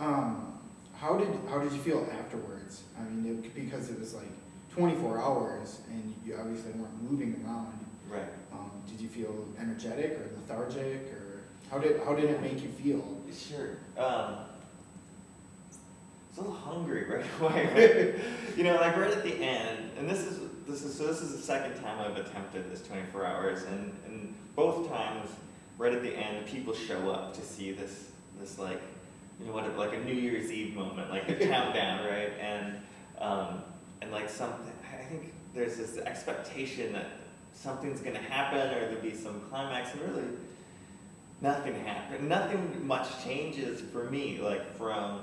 How did you feel afterwards? I mean, because it was like 24 hours, and you obviously weren't moving around. Right. Did you feel energetic or lethargic, or how did it make you feel? Sure. I was a little hungry right away. You know, like right at the end, and this is the second time I've attempted this 24 hours, and both times, right at the end, people show up to see this like, you know what, like a New Year's Eve moment, like the countdown, right? And like something, I think there's this expectation that something's going to happen or there'll be some climax, and really nothing happened. Nothing much changes for me, like from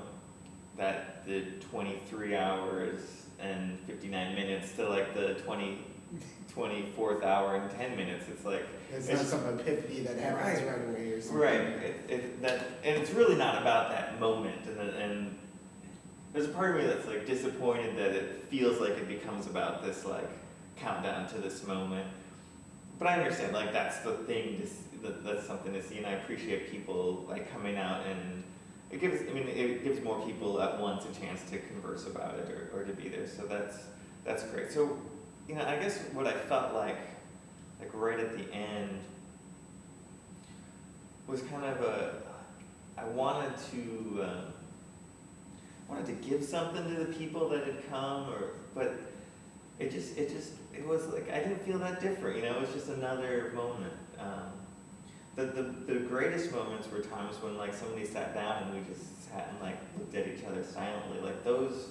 the 23 hours and 59 minutes to like the 24th hour and 10 minutes. It's like it's not some epiphany that happens right away or something. Right. And it's really not about that moment. And there's a part of me that's like disappointed that it feels like it becomes about this like countdown to this moment. But I understand, like that's the thing. That's something to see, and I appreciate people like coming out, and it gives more people at once a chance to converse about it or to be there. So that's great. So, you know, I guess what I felt like right at the end was kind of I wanted to give something to the people that had come, but it was like I didn't feel that different. You know, it was just another moment. The greatest moments were times when like somebody sat down and we just sat and like looked at each other silently. Like those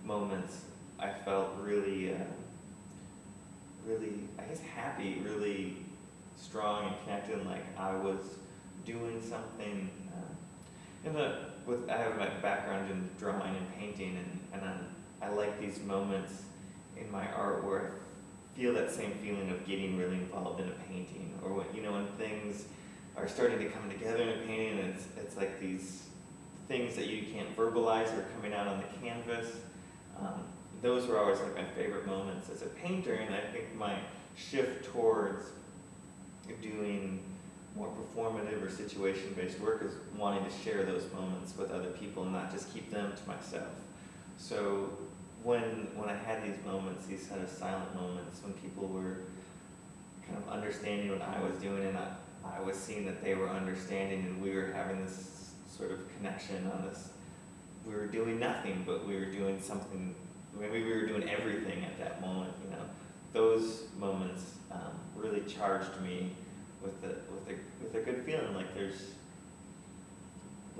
moments, I felt really, I guess happy, really strong and connected. And like I was doing something. I have my background in drawing and painting, and I like these moments in my art where I feel that same feeling of getting really involved in a painting, or when things are starting to come together in a painting, and it's like these things that you can't verbalize are coming out on the canvas. Those were always like my favorite moments as a painter, and I think my shift towards doing more performative or situation-based work is wanting to share those moments with other people and not just keep them to myself. So when I had these moments, these kind of silent moments, when people were kind of understanding what I was doing, and I was seeing that they were understanding, and we were having this sort of connection on this. We were doing nothing, but we were doing something. Maybe we were doing everything at that moment. You know, those moments really charged me with a good feeling. Like there's,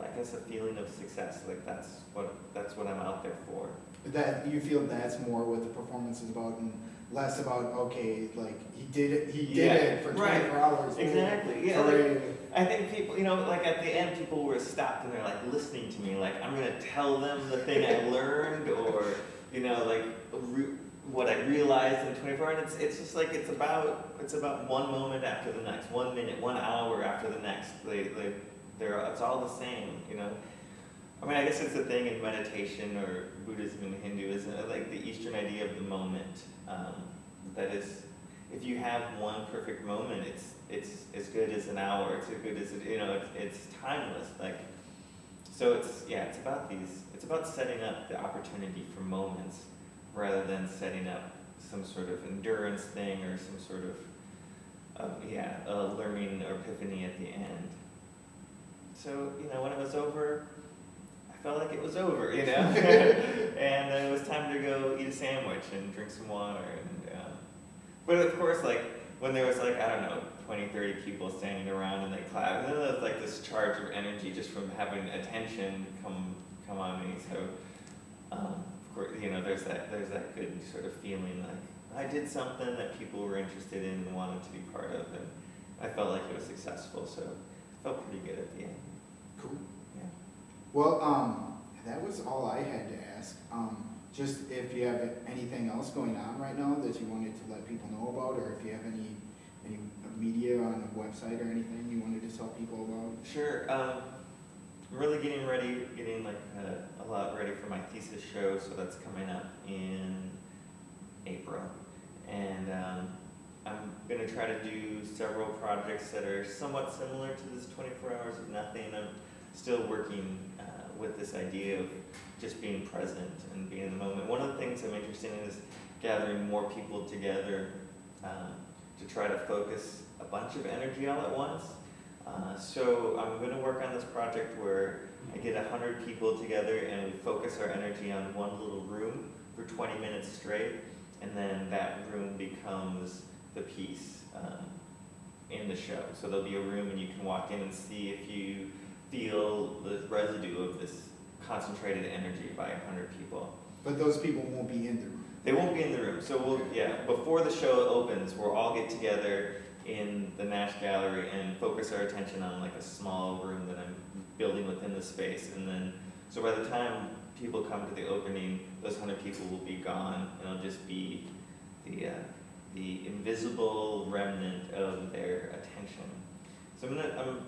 I guess, a feeling of success. Like that's what I'm out there for. That you feel that's more what the performance is about, and less about, okay, like he did it for 24 hours. Exactly. Yeah. Like, I think people, like at the end, people were stopped and they're like listening to me. Like I'm gonna tell them the thing I learned, or what I realized in 24 hours. And it's just like it's about one moment after the next, 1 minute, 1 hour after the next. It's all the same. I mean, I guess it's a thing in meditation or Buddhism and Hinduism, like the Eastern idea of the moment. That is, if you have one perfect moment, it's as good as an hour. It's as good as it's timeless. Like, so it's about setting up the opportunity for moments rather than setting up some sort of endurance thing or some sort of learning or epiphany at the end. So when it was over, felt like it was over, and it was time to go eat a sandwich and drink some water. But of course, like when there was 20, 30 people standing around and they clapped, and then there was like this charge of energy just from having attention come on me. So of course, there's that good sort of feeling like I did something that people were interested in and wanted to be part of, and I felt like it was successful. So I felt pretty good at the end. Cool. Yeah. Well, that was all I had to ask. Just if you have anything else going on right now that you wanted to let people know about, or if you have any media on the website or anything you wanted to tell people about. Sure. I'm really getting a lot ready for my thesis show, so that's coming up in April. And I'm going to try to do several projects that are somewhat similar to this 24 Hours of Nothing. I'm still working with this idea of just being present and being in the moment. One of the things I'm interested in is gathering more people together to try to focus a bunch of energy all at once. So I'm going to work on this project where I get 100 people together and we focus our energy on one little room for 20 minutes straight, and then that room becomes the piece in the show. So there'll be a room and you can walk in and see if you feel the residue of this concentrated energy by 100 people. But those people won't be in the room. They won't be in the room. So before the show opens, we'll all get together in the Nash Gallery and focus our attention on like a small room that I'm building within the space. And then, so by the time people come to the opening, those 100 people will be gone, and it'll just be the invisible remnant of their attention. So I'm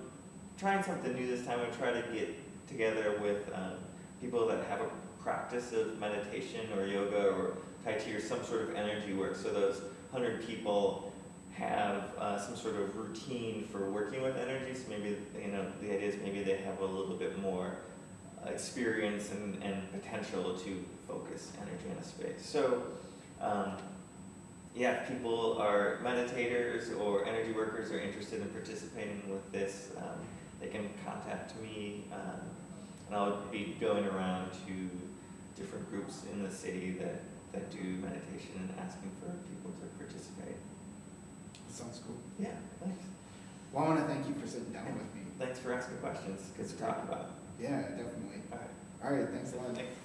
trying something new this time. I'm trying to get together with people that have a practice of meditation or yoga or Tai Chi or some sort of energy work. So those 100 people have some sort of routine for working with energy. So maybe, the idea is maybe they have a little bit more experience and potential to focus energy in a space. So if people are meditators or energy workers are interested in participating with this, they can contact me, and I'll be going around to different groups in the city that do meditation and asking for people to participate. Sounds cool. Yeah, thanks. Well, I want to thank you for sitting down with me. Thanks for asking questions. Good to talk about. Yeah, definitely. All right. All right, thanks a lot. Thanks.